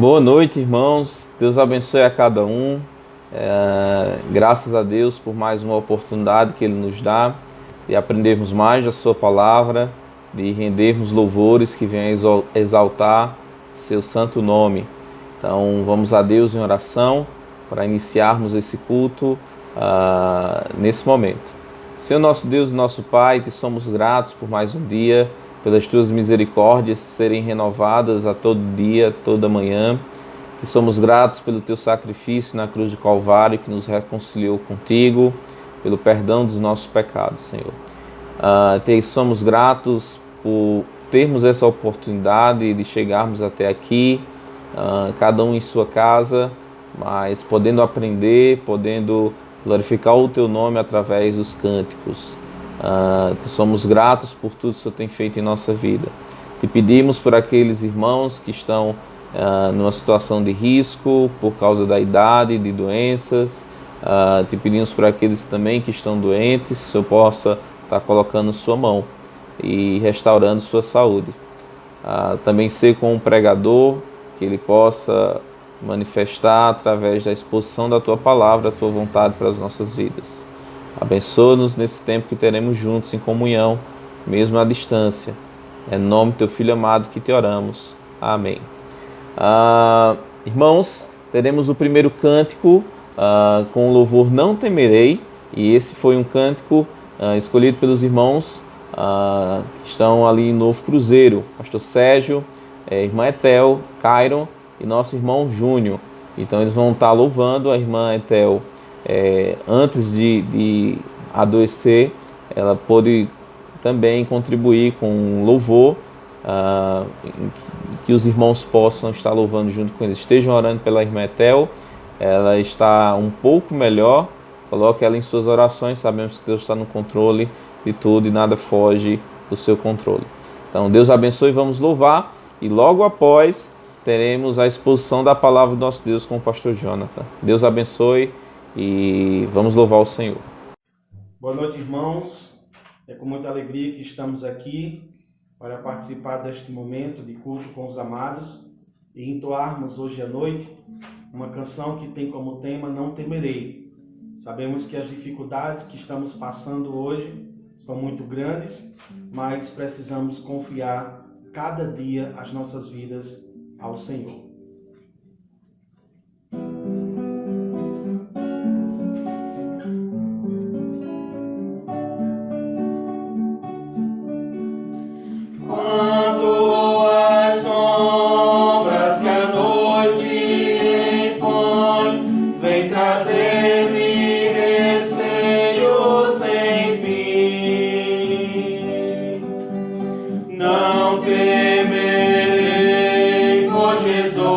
Boa noite, irmãos. Deus abençoe a cada um. Graças a Deus por mais uma oportunidade que Ele nos dá de aprendermos mais da Sua palavra, de rendermos louvores que venham exaltar Seu santo nome. Então, vamos a Deus em oração para iniciarmos esse culto nesse momento. Senhor nosso Deus e nosso Pai, te somos gratos por mais um dia, pelas tuas misericórdias serem renovadas a todo dia, toda manhã. Te somos gratos pelo teu sacrifício na cruz do Calvário que nos reconciliou contigo, pelo perdão dos nossos pecados, Senhor. Te somos gratos por termos essa oportunidade de chegarmos até aqui, cada um em sua casa, mas podendo aprender, podendo glorificar o teu nome através dos cânticos. Te somos gratos por tudo que o Senhor tem feito em nossa vida. Te pedimos por aqueles irmãos que estão numa situação de risco por causa da idade, de doenças. Te pedimos por aqueles também que estão doentes, que o Senhor possa estar colocando sua mão e restaurando sua saúde. Também ser com o pregador, que ele possa manifestar através da exposição da Tua palavra, a Tua vontade para as nossas vidas. Abençoa-nos nesse tempo que teremos juntos em comunhão, mesmo à distância. É no nome do Teu Filho amado que te oramos. Amém. Irmãos, teremos o primeiro cântico com o louvor Não Temerei, e esse foi um cântico escolhido pelos irmãos que estão ali em Novo Cruzeiro, Pastor Sérgio, irmã Etel, Cairon e nosso irmão Júnior. Então eles vão estar louvando. A irmã Etel, antes de adoecer, ela pôde também contribuir com louvor, que os irmãos possam estar louvando junto com eles. Estejam orando pela irmã Etel. Ela está um pouco melhor. Coloque ela em suas orações. Sabemos que Deus está no controle de tudo e nada foge do seu controle. Então Deus abençoe, vamos louvar, e logo após teremos a exposição da palavra do nosso Deus com o pastor Jonathan. Deus abençoe e vamos louvar o Senhor. Boa noite, irmãos. É com muita alegria que estamos aqui para participar deste momento de culto com os amados e entoarmos hoje à noite uma canção que tem como tema Não Temerei. Sabemos que as dificuldades que estamos passando hoje são muito grandes, mas precisamos confiar cada dia as nossas vidas ao Senhor. Não temerei, por Jesus.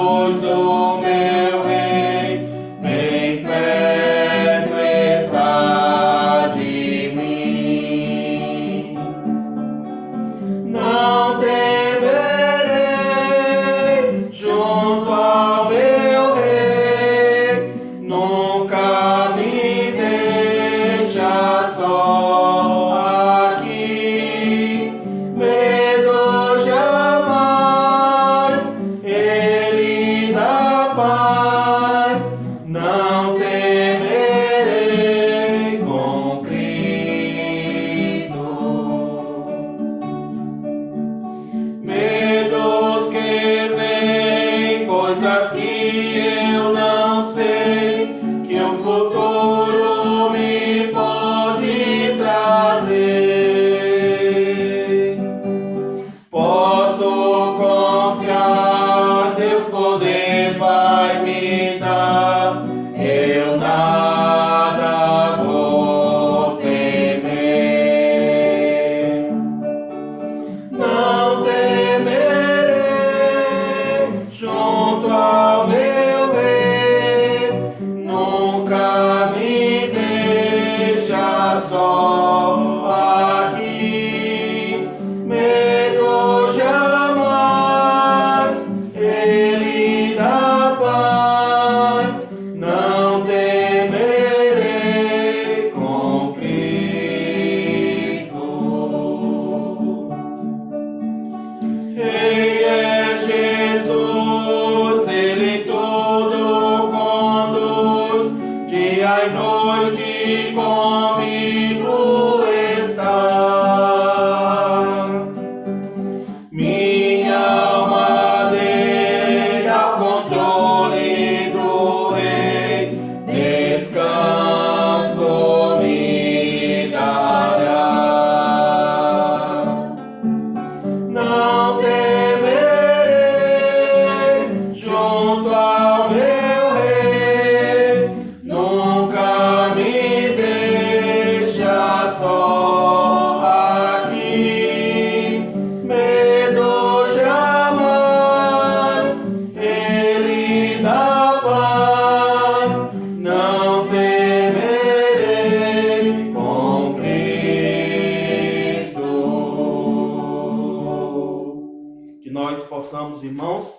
irmãos,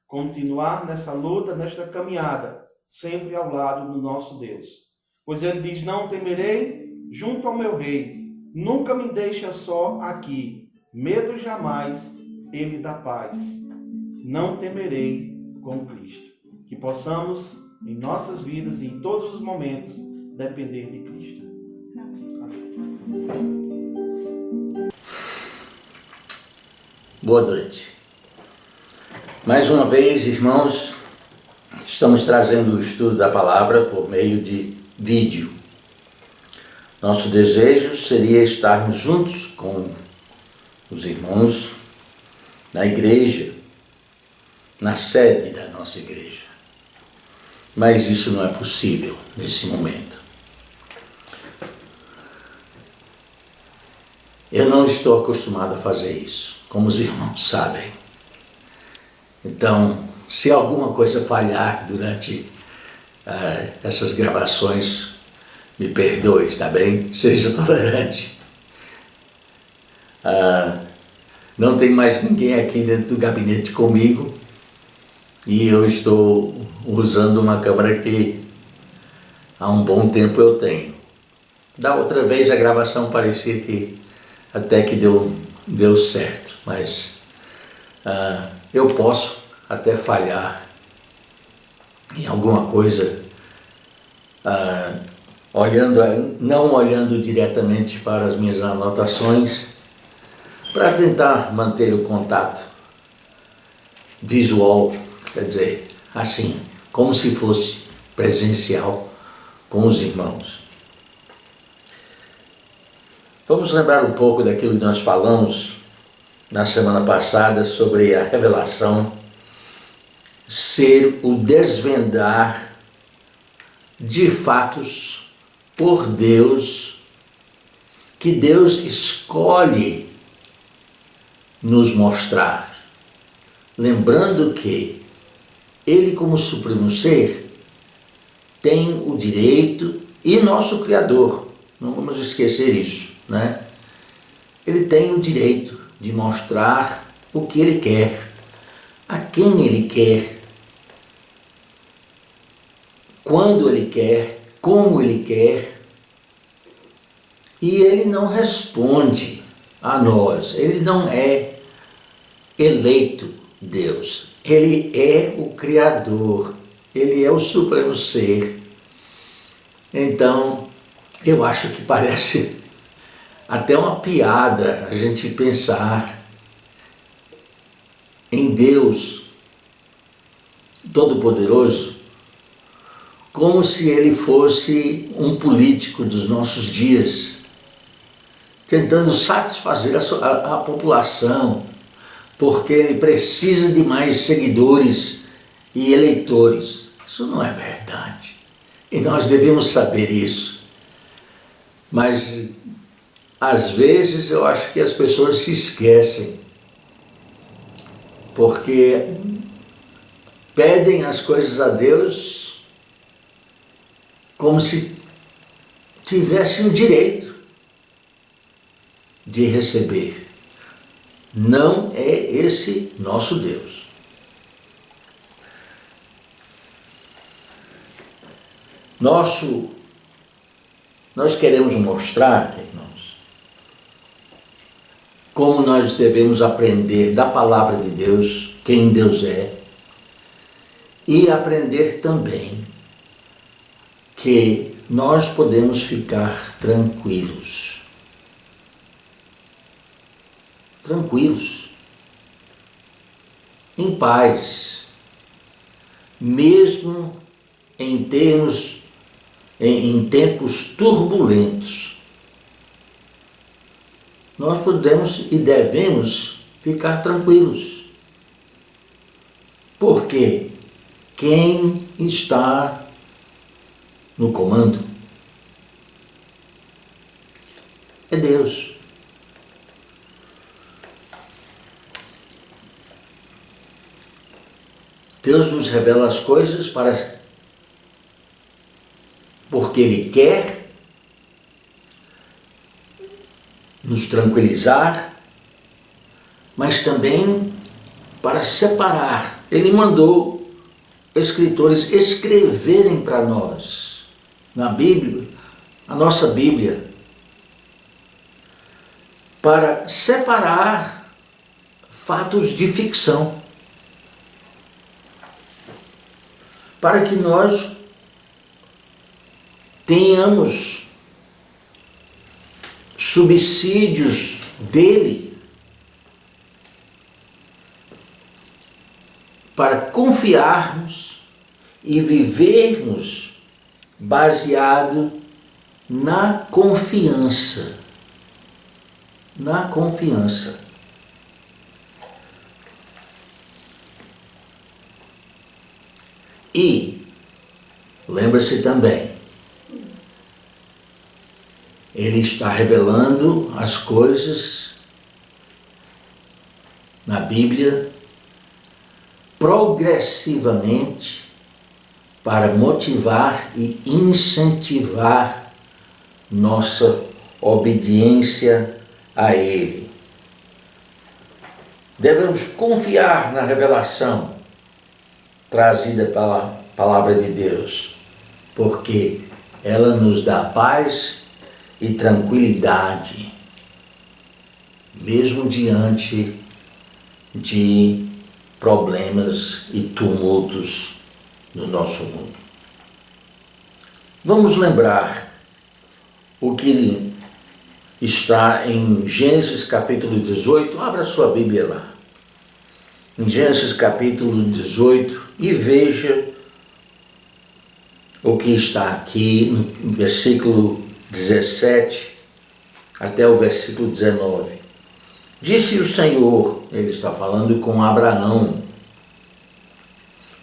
continuar nessa luta, nesta caminhada, sempre ao lado do nosso Deus. Pois ele diz: não temerei junto ao meu rei, nunca me deixa só aqui, medo jamais ele dá paz. Não temerei com Cristo. Que possamos, em nossas vidas e em todos os momentos, depender de Cristo. Boa noite. Mais uma vez, irmãos, estamos trazendo o estudo da palavra por meio de vídeo. Nosso desejo seria estarmos juntos com os irmãos na igreja, na sede da nossa igreja. Mas isso não é possível nesse momento. Eu não estou acostumado a fazer isso, como os irmãos sabem. Então, se alguma coisa falhar durante essas gravações, me perdoe, está bem? Seja tolerante. Não tem mais ninguém aqui dentro do gabinete comigo e eu estou usando uma câmera que há um bom tempo eu tenho. Da outra vez a gravação parecia que até que deu certo, mas eu posso até falhar em alguma coisa, não olhando diretamente para as minhas anotações, para tentar manter o contato visual, quer dizer, assim, como se fosse presencial com os irmãos. Vamos lembrar um pouco daquilo que nós falamos na semana passada sobre a revelação ser o desvendar de fatos por Deus, que Deus escolhe nos mostrar. Lembrando que Ele, como Supremo Ser, tem o direito, e nosso Criador, não vamos esquecer isso, né? Ele tem o direito de mostrar o que Ele quer, a quem Ele quer, quando Ele quer, como Ele quer, e Ele não responde a nós, Ele não é eleito Deus, Ele é o Criador, Ele é o Supremo Ser. Então, eu acho que parece até uma piada a gente pensar em Deus Todo-Poderoso como se Ele fosse um político dos nossos dias, tentando satisfazer a população, porque Ele precisa de mais seguidores e eleitores. Isso não é verdade. E nós devemos saber isso. Mas, às vezes, eu acho que as pessoas se esquecem, porque pedem as coisas a Deus como se tivessem o direito de receber. Não é esse nosso Deus. Nós queremos mostrar, irmãos, como nós devemos aprender da palavra de Deus, quem Deus é, e aprender também que nós podemos ficar tranquilos, em paz, mesmo em tempos turbulentos. Nós podemos e devemos ficar tranquilos, porque quem está no comando é Deus. Deus nos revela as coisas porque Ele quer nos tranquilizar, mas também para separar. Ele mandou escritores escreverem para nós, na Bíblia, a nossa Bíblia, para separar fatos de ficção, para que nós tenhamos subsídios dele, para confiarmos e vivermos baseado na confiança. Na confiança. E lembra-se também, ele está revelando as coisas na Bíblia progressivamente para motivar e incentivar nossa obediência a Ele. Devemos confiar na revelação trazida pela Palavra de Deus, porque ela nos dá paz e tranquilidade, mesmo diante de problemas e tumultos no nosso mundo. Vamos lembrar o que está em Gênesis capítulo 18, abra sua Bíblia lá. Em Gênesis capítulo 18 e veja o que está aqui no versículo 17 até o versículo 19. Disse o Senhor, ele está falando com Abraão,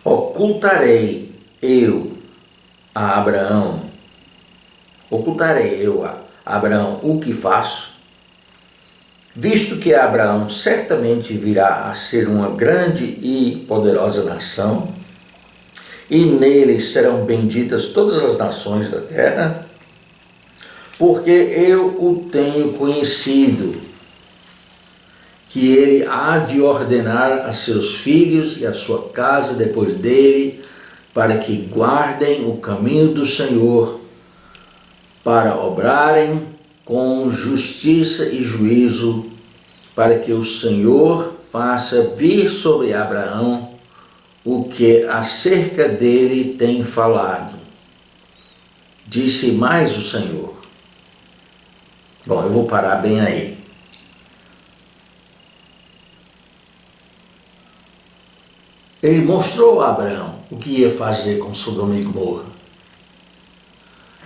ocultarei eu a Abraão o que faço, visto que Abraão certamente virá a ser uma grande e poderosa nação, e nele serão benditas todas as nações da terra, porque eu o tenho conhecido, que ele há de ordenar a seus filhos e a sua casa depois dele, para que guardem o caminho do Senhor, para obrarem com justiça e juízo, para que o Senhor faça vir sobre Abraão o que acerca dele tem falado. Disse mais o Senhor. Bom, eu vou parar bem aí. Ele mostrou a Abraão o que ia fazer com Sodoma e Gomorra.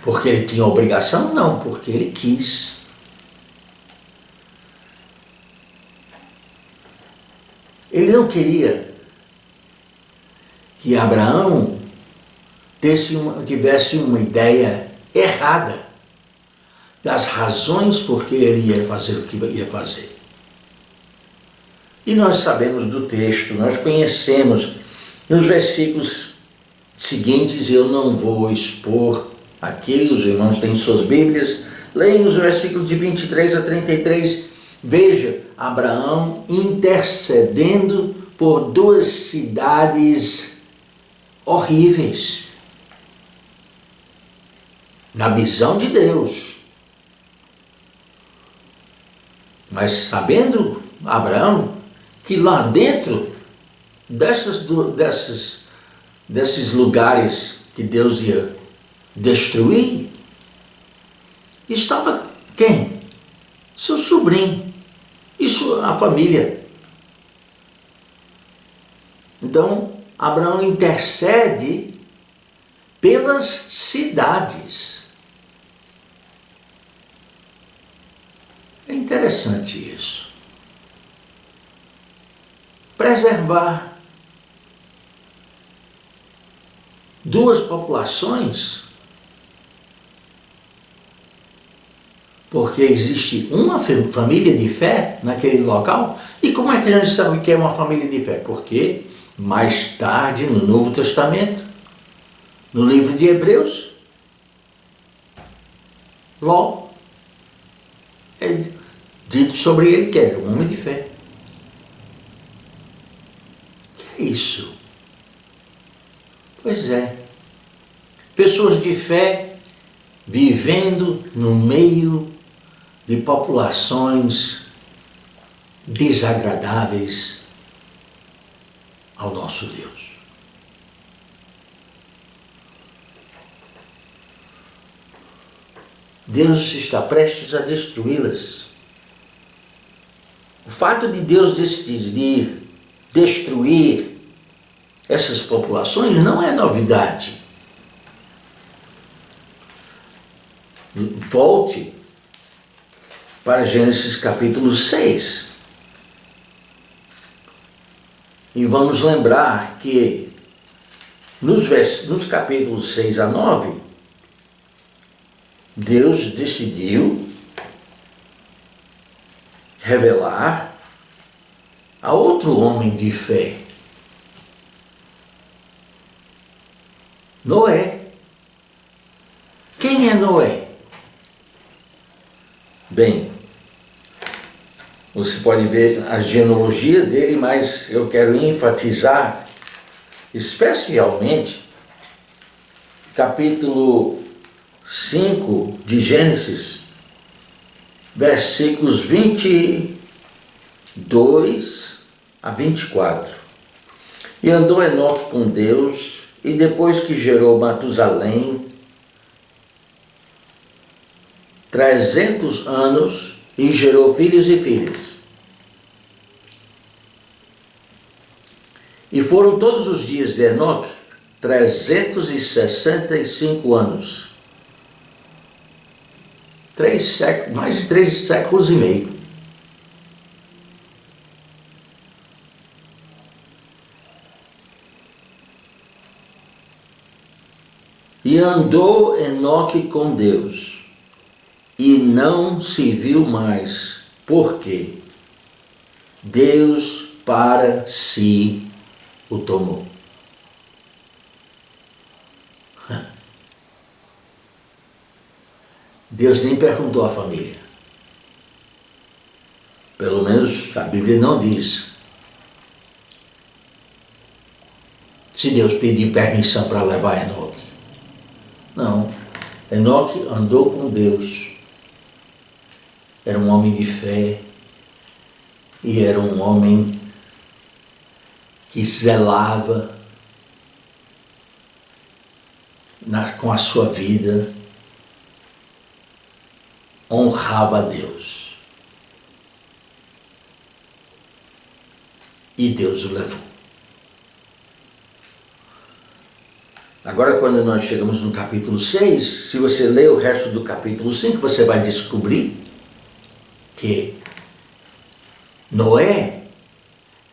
Porque ele tinha obrigação? Não, porque ele quis. Ele não queria que Abraão tivesse uma ideia errada das razões por que ele ia fazer o que ia fazer. E nós sabemos do texto, nós conhecemos nos versículos seguintes, eu não vou expor aqui, os irmãos têm suas Bíblias, leiam os versículos de 23 a 33, veja Abraão intercedendo por duas cidades horríveis, na visão de Deus. Mas sabendo Abraão que lá dentro desses lugares que Deus ia destruir, estava quem? Seu sobrinho e a família. Então, Abraão intercede pelas cidades. É interessante isso. Preservar duas populações, porque existe uma família de fé naquele local. E como é que a gente sabe que é uma família de fé? Porque mais tarde, no Novo Testamento, no livro de Hebreus, Ló, é dito sobre ele que era um homem de fé. É isso. Pois é. Pessoas de fé vivendo no meio de populações desagradáveis ao nosso Deus. Deus está prestes a destruí-las. O fato de Deus decidir destruir essas populações não é novidade. Volte para Gênesis capítulo 6. E vamos lembrar que nos capítulos 6 a 9, Deus decidiu revelar a outro homem de fé, Noé. Quem é Noé? Bem, você pode ver a genealogia dele, mas eu quero enfatizar especialmente capítulo 5 de Gênesis, versículos 22 a 24. E andou Enoque com Deus, e depois que gerou Matusalém 300 anos, e gerou filhos e filhas. E foram todos os dias de Enoque 365 anos. Mais de 3 séculos e meio. E andou Enoque com Deus, e não se viu mais, porque Deus para si o tomou. Deus nem perguntou à família. Pelo menos a Bíblia não diz. Se Deus pedir permissão para levar Enoque. Não. Enoque andou com Deus. Era um homem de fé. E era um homem que zelava com a sua vida, honrava a Deus. E Deus o levou. Agora, quando nós chegamos no capítulo 6, se você ler o resto do capítulo 5, você vai descobrir que Noé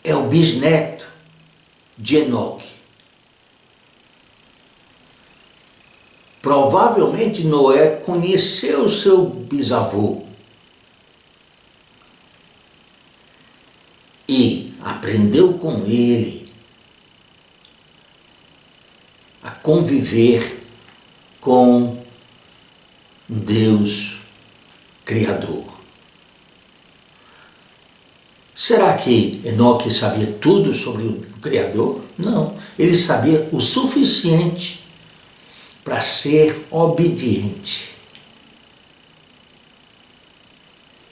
é o bisneto de Enoque. Provavelmente Noé conheceu seu bisavô e aprendeu com ele a conviver com um Deus Criador. Será que Enoque sabia tudo sobre o Criador? Não, ele sabia o suficiente para ser obediente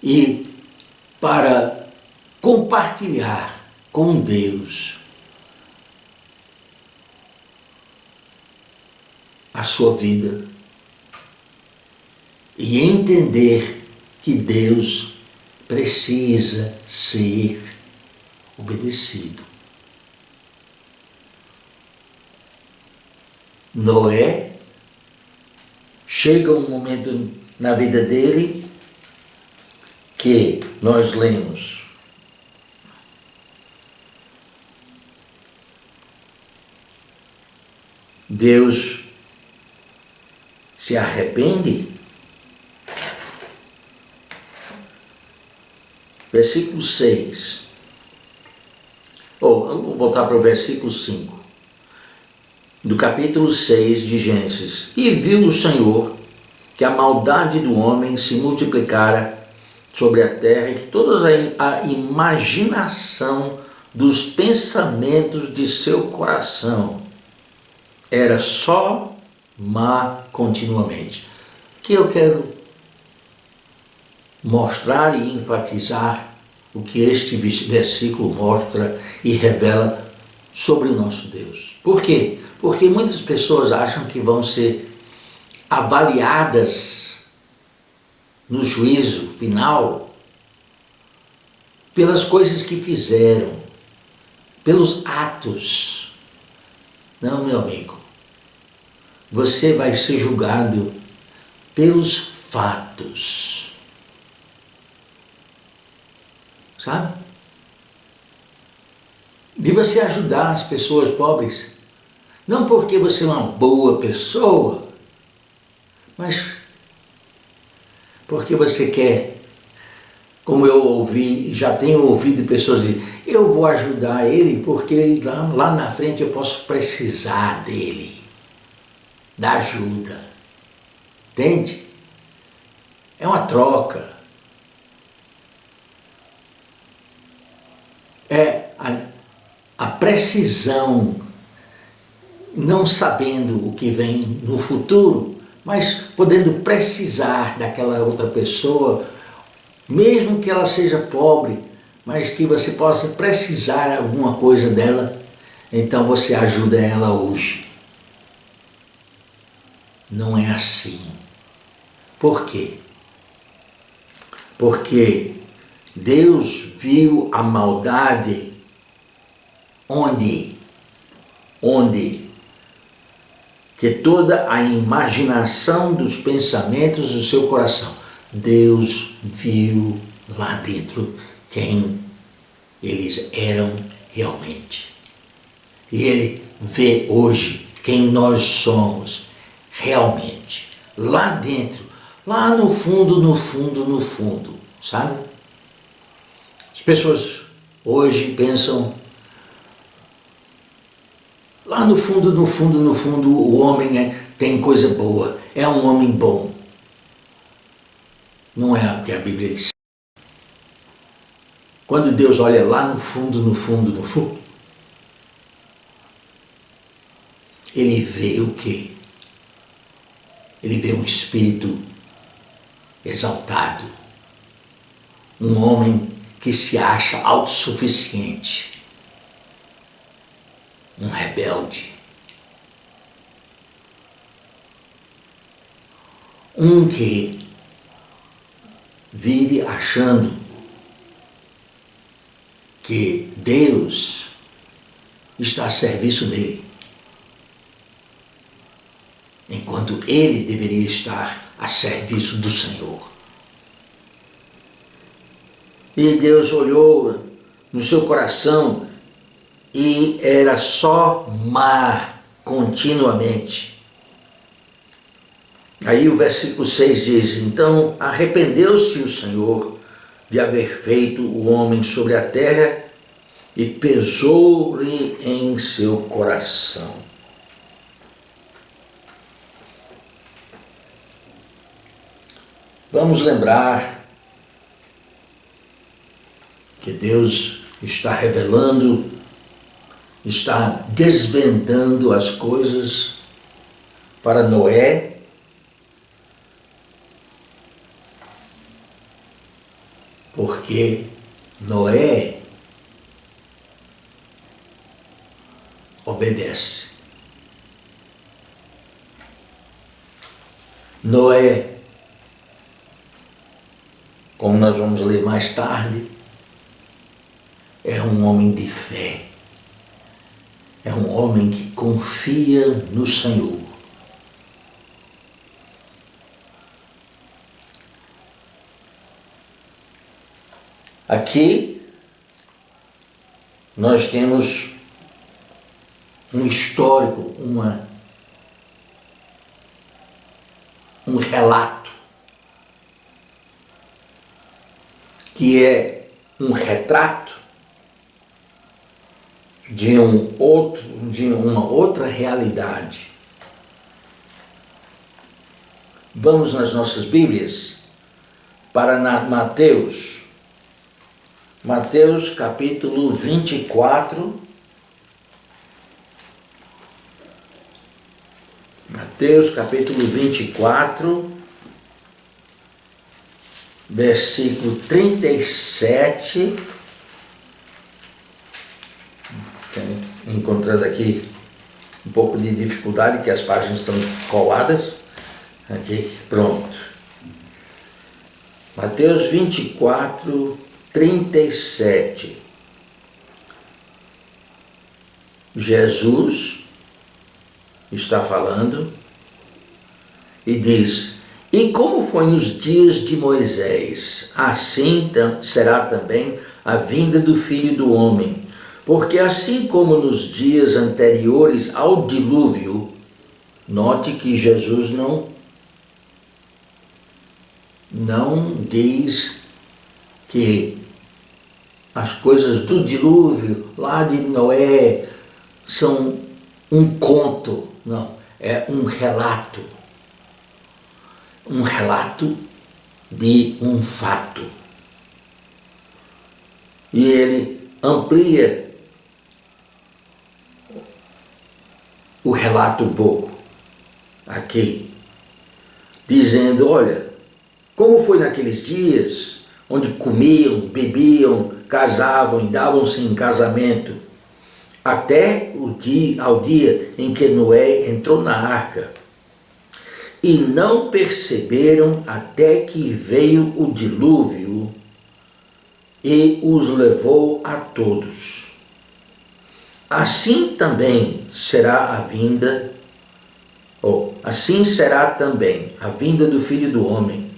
e para compartilhar com Deus a sua vida e entender que Deus precisa ser obedecido. Noé chega um momento na vida dele que nós lemos. Deus se arrepende. Versículo 6. Eu vou voltar para o versículo 5. Do capítulo 6 de Gênesis. E viu o Senhor que a maldade do homem se multiplicara sobre a terra, e que toda a imaginação dos pensamentos de seu coração era só má continuamente. O que eu quero mostrar e enfatizar o que este versículo mostra e revela sobre o nosso Deus. Por quê? Porque muitas pessoas acham que vão ser avaliadas no juízo final pelas coisas que fizeram, pelos atos. Não, meu amigo. Você vai ser julgado pelos fatos. Sabe? De você ajudar as pessoas pobres. Não porque você é uma boa pessoa, mas porque você quer, como eu ouvi, já tenho ouvido pessoas dizer, eu vou ajudar ele porque lá na frente eu posso precisar dele, da ajuda. Entende? É uma troca. É a precisão, não sabendo o que vem no futuro, mas podendo precisar daquela outra pessoa, mesmo que ela seja pobre, mas que você possa precisar alguma coisa dela, então você ajuda ela hoje. Não é assim. Por quê? Porque Deus viu a maldade onde que toda a imaginação dos pensamentos do seu coração, Deus viu lá dentro quem eles eram realmente. E Ele vê hoje quem nós somos realmente. Lá dentro, lá no fundo, sabe? As pessoas hoje pensam, lá no fundo, o homem tem coisa boa, é um homem bom. Não é o que a Bíblia diz. Quando Deus olha lá no fundo, Ele vê o quê? Ele vê um espírito exaltado, um homem que se acha autossuficiente, um rebelde, um que vive achando que Deus está a serviço dele, enquanto ele deveria estar a serviço do Senhor. E Deus olhou no seu coração e era só mar continuamente. Aí o versículo 6 diz, então arrependeu-se o Senhor de haver feito o homem sobre a terra e pesou-lhe em seu coração. Vamos lembrar que Deus está revelando, está desvendando as coisas para Noé, porque Noé obedece. Noé, como nós vamos ler mais tarde, é um homem de fé. É um homem que confia no Senhor. Aqui nós temos um histórico, um relato, que é um retrato de uma outra realidade. Vamos nas nossas Bíblias para Mateus, Mateus capítulo 24. Mateus capítulo 24, versículo 37. Encontrando aqui um pouco de dificuldade, que as páginas estão coladas. Aqui, pronto. Mateus 24, 37. Jesus está falando e diz: e como foi nos dias de Moisés, assim será também a vinda do Filho do Homem. Porque assim como nos dias anteriores ao dilúvio, note que Jesus não diz que as coisas do dilúvio, lá de Noé, são um conto. Não, é um relato. Um relato de um fato. E ele amplia o relato um pouco aqui, dizendo: olha, como foi naqueles dias onde comiam, bebiam, casavam e davam-se em casamento, até ao dia em que Noé entrou na arca, e não perceberam até que veio o dilúvio e os levou a todos. Assim também será a vinda, assim será também a vinda do Filho do Homem.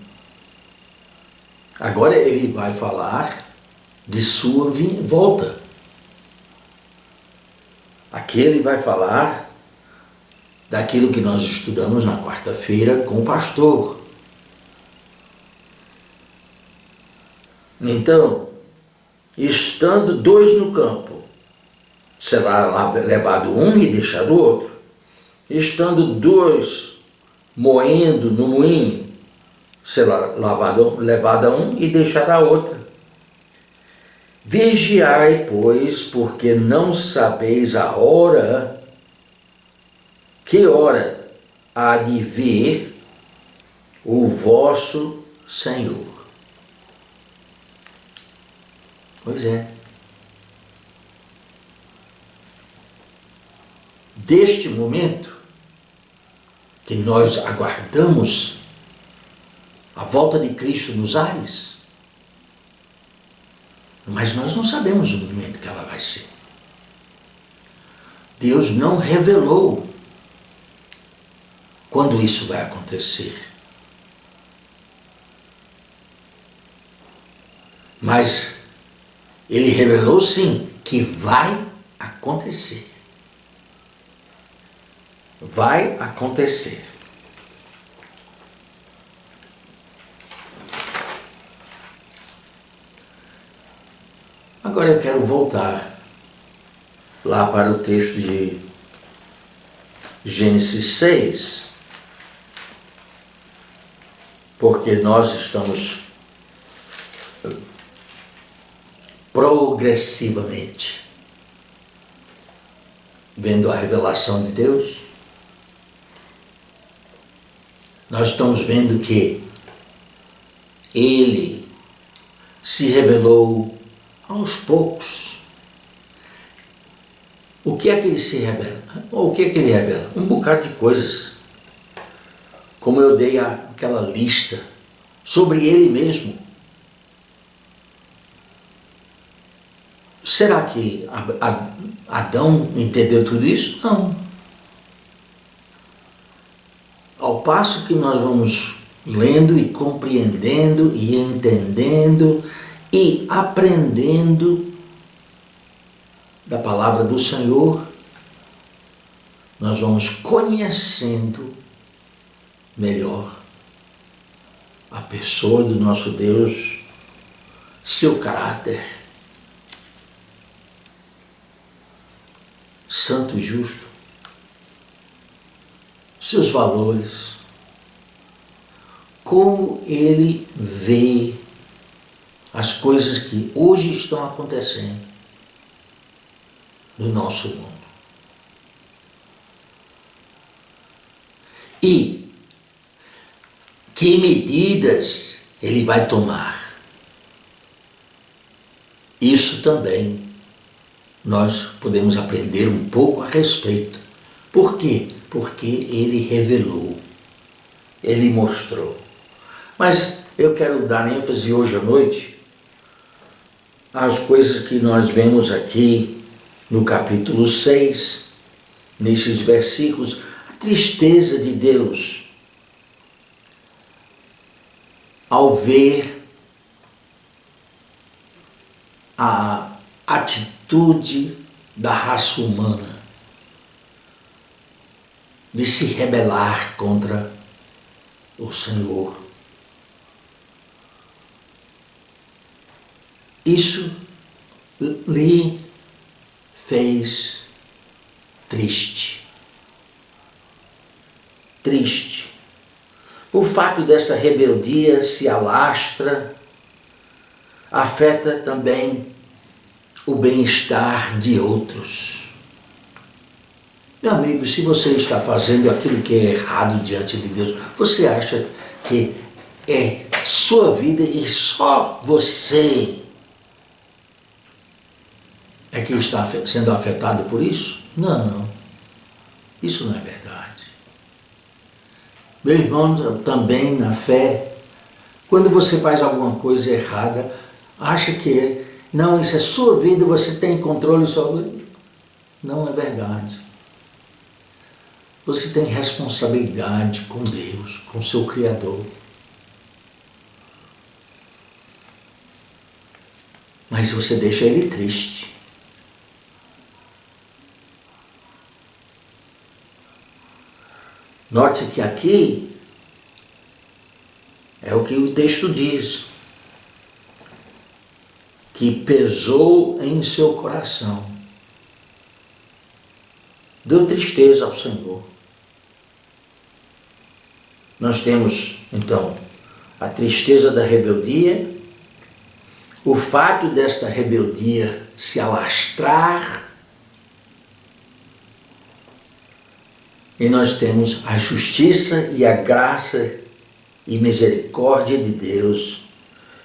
Agora ele vai falar de sua volta. Aqui ele vai falar daquilo que nós estudamos na quarta-feira com o pastor. Então, estando dois no campo, será levado um e deixado o outro. Estando dois moendo no moinho, será levado a um e deixado a outra. Vigiai, pois, porque não sabeis a hora, que hora há de vir o vosso Senhor. Pois é. Deste momento que nós aguardamos a volta de Cristo nos ares, mas nós não sabemos o momento que ela vai ser. Deus não revelou quando isso vai acontecer. Mas ele revelou sim que vai acontecer. Vai acontecer. Agora eu quero voltar lá para o texto de Gênesis 6, porque nós estamos progressivamente vendo a revelação de Deus. Nós estamos vendo que Ele se revelou aos poucos. O que é que Ele se revela? Ou o que é que Ele revela? Um bocado de coisas. Como eu dei aquela lista sobre Ele mesmo. Será que Adão entendeu tudo isso? Não. Ao passo que nós vamos lendo e compreendendo e entendendo e aprendendo da palavra do Senhor, nós vamos conhecendo melhor a pessoa do nosso Deus, seu caráter santo e justo, seus valores, como Ele vê as coisas que hoje estão acontecendo no nosso mundo. E que medidas ele vai tomar. Isso também nós podemos aprender um pouco a respeito. Por quê? Porque ele revelou, ele mostrou. Mas eu quero dar ênfase hoje à noite às coisas que nós vemos aqui no capítulo 6, nesses versículos, a tristeza de Deus ao ver a atitude da raça humana de se rebelar contra o Senhor. Isso lhe fez triste. Triste. O fato desta rebeldia se alastra, afeta também o bem-estar de outros. Meu amigo, se você está fazendo aquilo que é errado diante de Deus, você acha que é sua vida e só você é que está sendo afetado por isso? Não, isso não é verdade. Meu irmão, também na fé, quando você faz alguma coisa errada, acha que não, isso é sua vida, você tem controle sobre. Não é verdade. Você tem responsabilidade com Deus, com seu Criador. Mas você deixa ele triste. Note que aqui é o que o texto diz, que pesou em seu coração, deu tristeza ao Senhor. Nós temos, então, a tristeza da rebeldia, o fato desta rebeldia se alastrar, e nós temos a justiça e a graça e misericórdia de Deus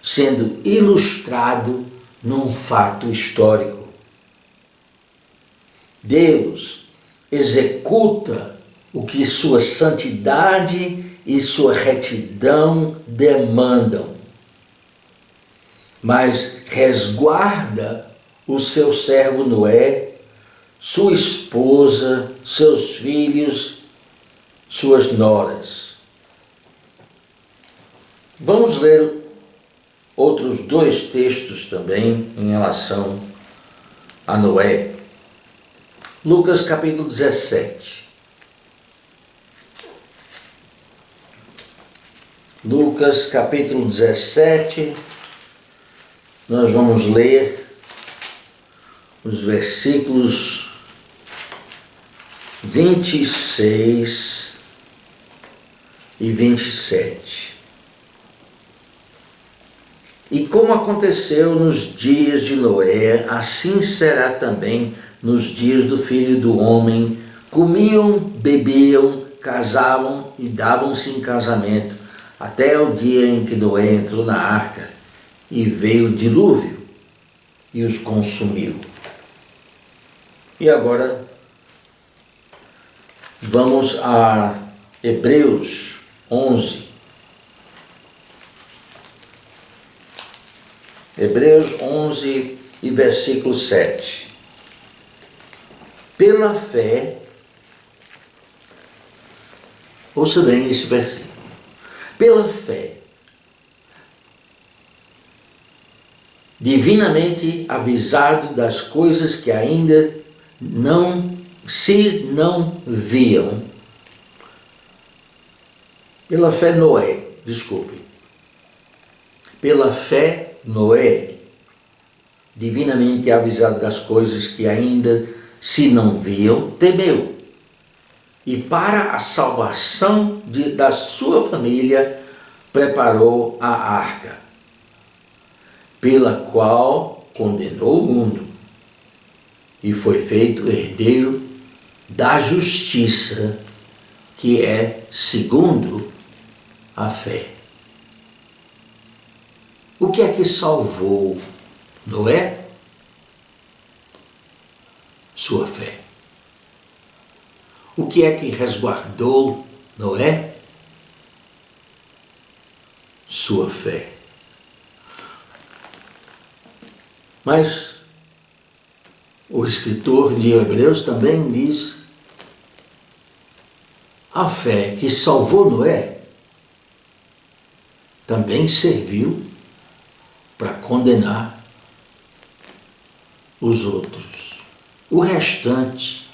sendo ilustrado num fato histórico. Deus executa o que sua santidade e sua retidão demandam, mas resguarda o seu servo Noé, sua esposa, seus filhos, suas noras. Vamos ler outros dois textos também em relação a Noé. Lucas capítulo 17. Lucas capítulo 17, nós vamos ler os versículos 26 e 27. E como aconteceu nos dias de Noé, assim será também nos dias do Filho do Homem. Comiam, bebiam, casavam e davam-se em casamento, até o dia em que Noé entrou na arca, e veio o dilúvio e os consumiu. E agora vamos a Hebreus 11. Hebreus 11 e versículo 7. Pela fé, ouça bem esse versículo. Pela fé, divinamente avisado das coisas que ainda não viam. Pela fé Noé, desculpe. Pela fé Noé, divinamente avisado das coisas que ainda se não viam, temeu. E para a salvação da sua família, preparou a arca. pela qual condenou o mundo e foi feito herdeiro da justiça, que é segundo a fé. O que é que salvou Noé? Sua fé. O que é que resguardou Noé? Sua fé. Mas o escritor de Hebreus também diz: a fé que salvou Noé também serviu para condenar os outros, o restante,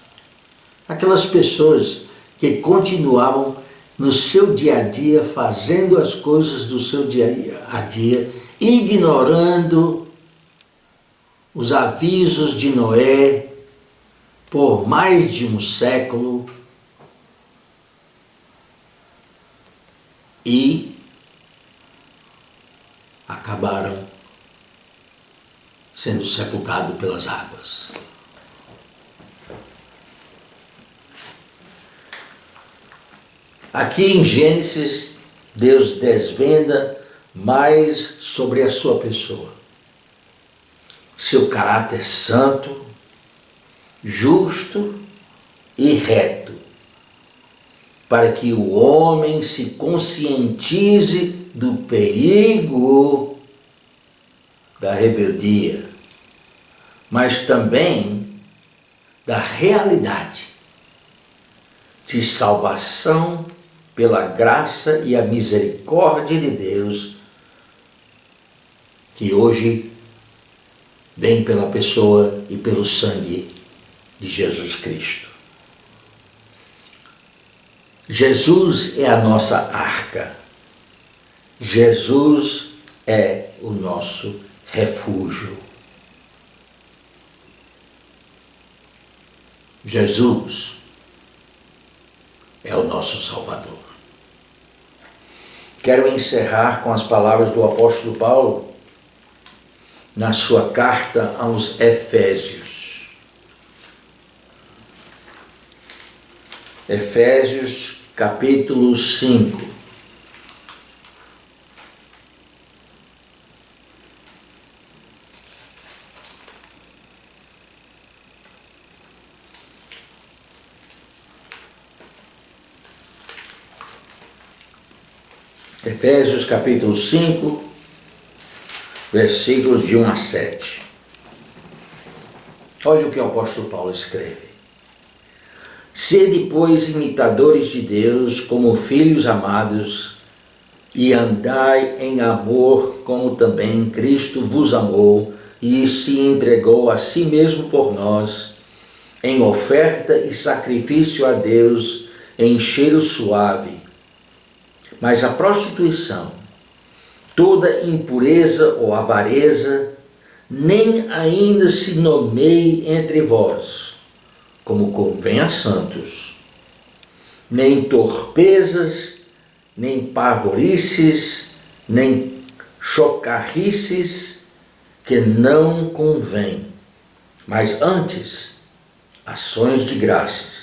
aquelas pessoas que continuavam no seu dia a dia, fazendo as coisas do seu dia a dia, ignorando os avisos de Noé por mais de um século, e acabaram sendo sepultados pelas águas. Aqui em Gênesis, Deus desvenda mais sobre a sua pessoa, seu caráter santo, justo e reto, para que o homem se conscientize do perigo da rebeldia, mas também da realidade de salvação pela graça e a misericórdia de Deus, que hoje vem pela pessoa e pelo sangue de Jesus Cristo. Jesus é a nossa arca. Jesus é o nosso refúgio. Jesus é o nosso Salvador. Quero encerrar com as palavras do apóstolo Paulo na sua carta aos Efésios. Efésios capítulo 5. Efésios capítulo 5, versículos de 1 a 7. Olha o que o apóstolo Paulo escreve. Sede, pois, imitadores de Deus como filhos amados, e andai em amor, como também Cristo vos amou e se entregou a si mesmo por nós, em oferta e sacrifício a Deus, em cheiro suave. Mas a prostituição, toda impureza ou avareza, nem ainda se nomeie entre vós, como convém a santos, nem torpezas, nem pavorices, nem chocarrices, que não convém, mas antes ações de graças.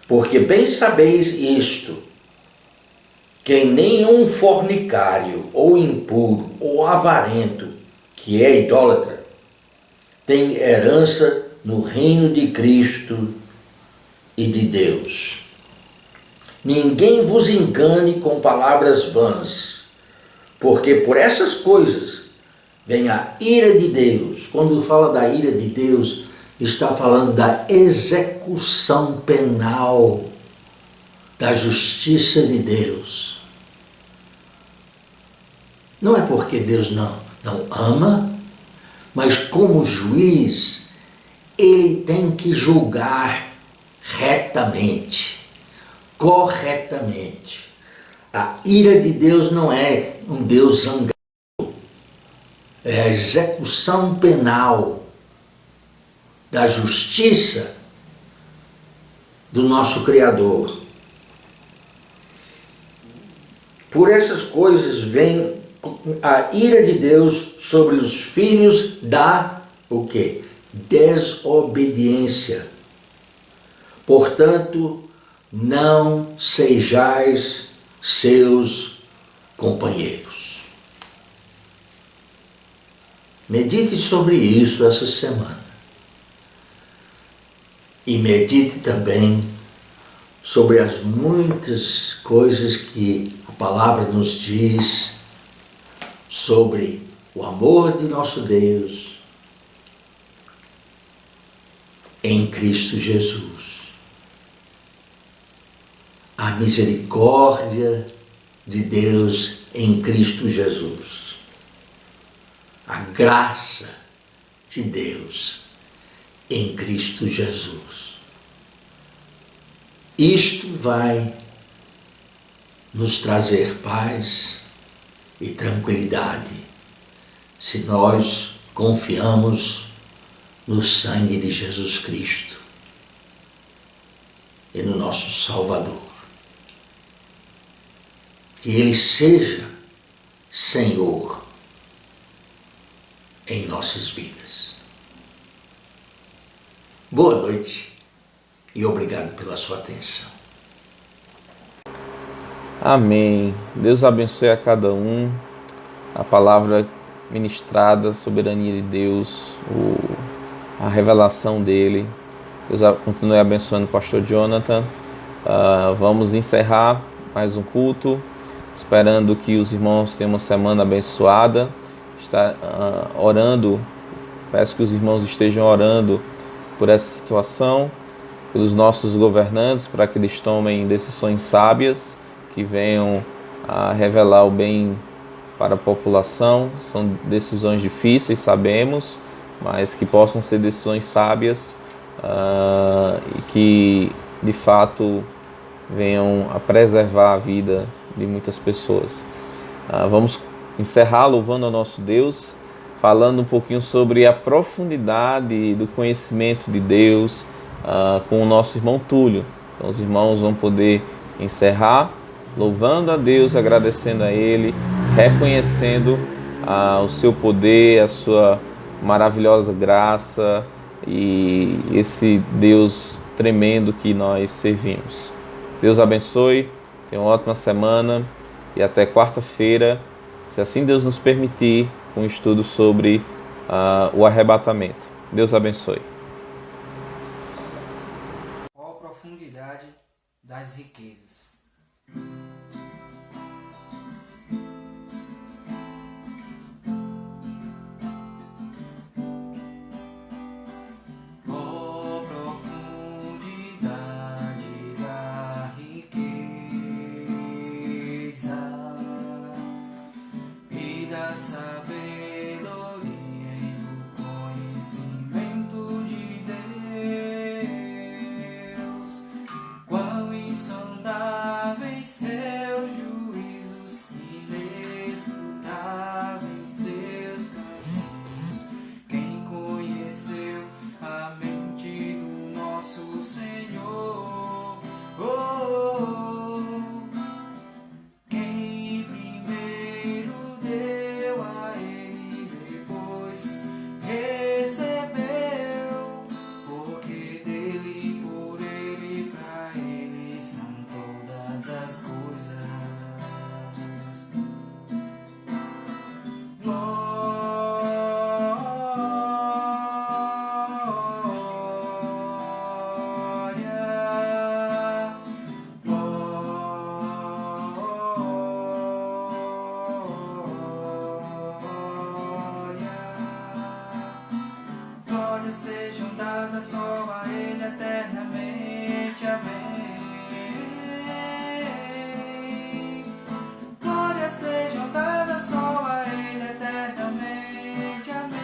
Porque bem sabeis isto, que nenhum fornicário, ou impuro, ou avarento, que é idólatra, tem herança no reino de Cristo e de Deus. Ninguém vos engane com palavras vãs, porque por essas coisas vem a ira de Deus. Quando fala da ira de Deus, está falando da execução penal da justiça de Deus. Não é porque Deus não ama, mas como juiz, ele tem que julgar retamente, corretamente. A ira de Deus não é um Deus zangado, é a execução penal da justiça do nosso Criador. Por essas coisas vem a ira de Deus sobre os filhos da o quê? Desobediência. Portanto, não sejais seus companheiros. Medite sobre isso essa semana. E medite também sobre as muitas coisas que a palavra nos diz sobre o amor de nosso Deus em Cristo Jesus. A misericórdia de Deus em Cristo Jesus. A graça de Deus em Cristo Jesus. Isto vai nos trazer paz e tranquilidade se nós confiamos no sangue de Jesus Cristo e no nosso Salvador. Que Ele seja Senhor em nossas vidas. Boa noite e obrigado pela sua atenção. Amém. Deus abençoe a cada um. A palavra ministrada, a soberania de Deus, a revelação dele. Deus continue abençoando o pastor Jonathan. Vamos encerrar mais um culto, esperando que os irmãos tenham uma semana abençoada. Está orando, peço que os irmãos estejam orando por essa situação, pelos nossos governantes, para que eles tomem decisões sábias, que venham a revelar o bem para a população. São decisões difíceis, sabemos, mas que possam ser decisões sábias e que, de fato, venham a preservar a vida de muitas pessoas. Vamos encerrar louvando ao nosso Deus, falando um pouquinho sobre a profundidade do conhecimento de Deus com o nosso irmão Túlio. Então os irmãos vão poder encerrar louvando a Deus, agradecendo a Ele, reconhecendo o seu poder, a sua maravilhosa graça e esse Deus tremendo que nós servimos. Deus abençoe, tenha uma ótima semana e até quarta-feira, se assim Deus nos permitir, um estudo sobre o arrebatamento. Deus abençoe. Qual a profundidade das riquezas? Qual a profundidade da riqueza e da sabedoria e do conhecimento de Deus? Quão insondáveis seus juízos, inescrutáveis seus caminhos. Quem conheceu a mente do nosso Senhor? Quem primeiro deu a Ele, depois recebeu, porque dele, por Ele, pra Ele são todas as coisas. Glórias sejam dadas só a Ele eternamente. Amém. Glórias sejam dadas só a Ele eternamente. Amém.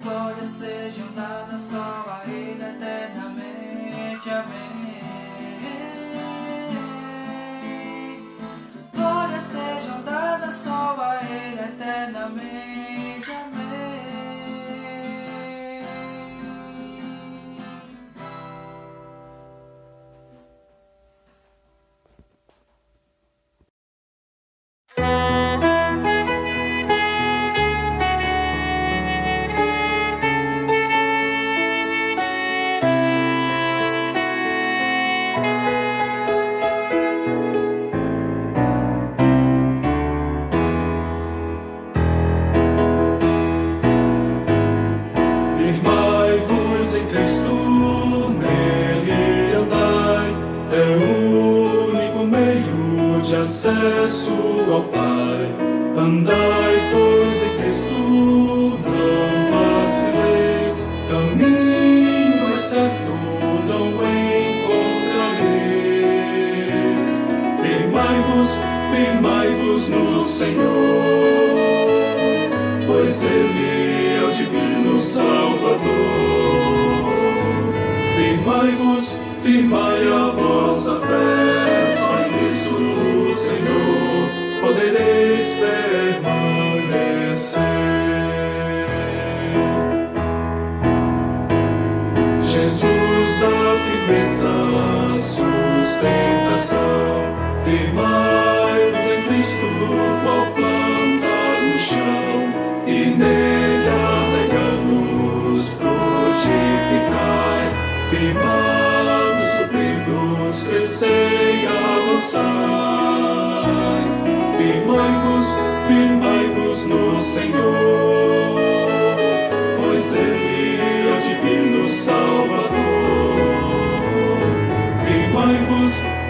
Glórias sejam dadas só a Ele eternamente. Amém. Cristo, nele andai, é o único meio de acesso ao Pai. Andai, pois, em Cristo, não vacileis, caminho mais certo não encontrareis. Firmai-vos no Senhor, pois Ele é o divino Salvador. Firmai a vossa fé, só em Cristo Senhor podereis permanecer. Jesus dá firmeza, sustentação. Firmai-vos em Cristo, qual plantas no chão, e nele arraigados frutificai. Firmados, supridos, crescei, avançai. Firmai-vos no Senhor, pois Ele é o divino Salvador.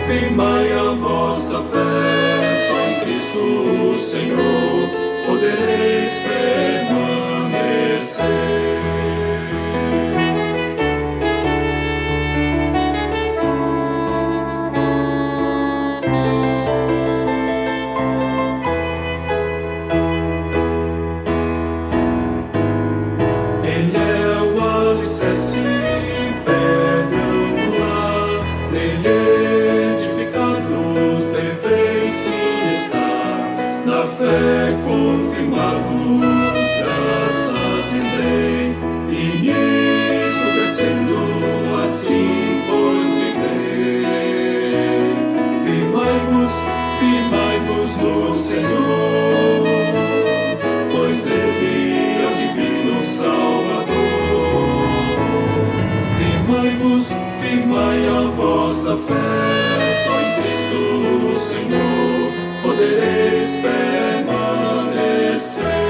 Firmai a vossa fé, só em Cristo Senhor podereis permanecer. Ele é o alicerce, pedra angular, nele edificados deveis sim estar, na fé confirmados, graças rendei, e nisto crescendo, assim pois vivei. Firmai-vos no Senhor, pois Ele é o divino Salvador. Firmai a vossa fé, só em Cristo Senhor podereis permanecer.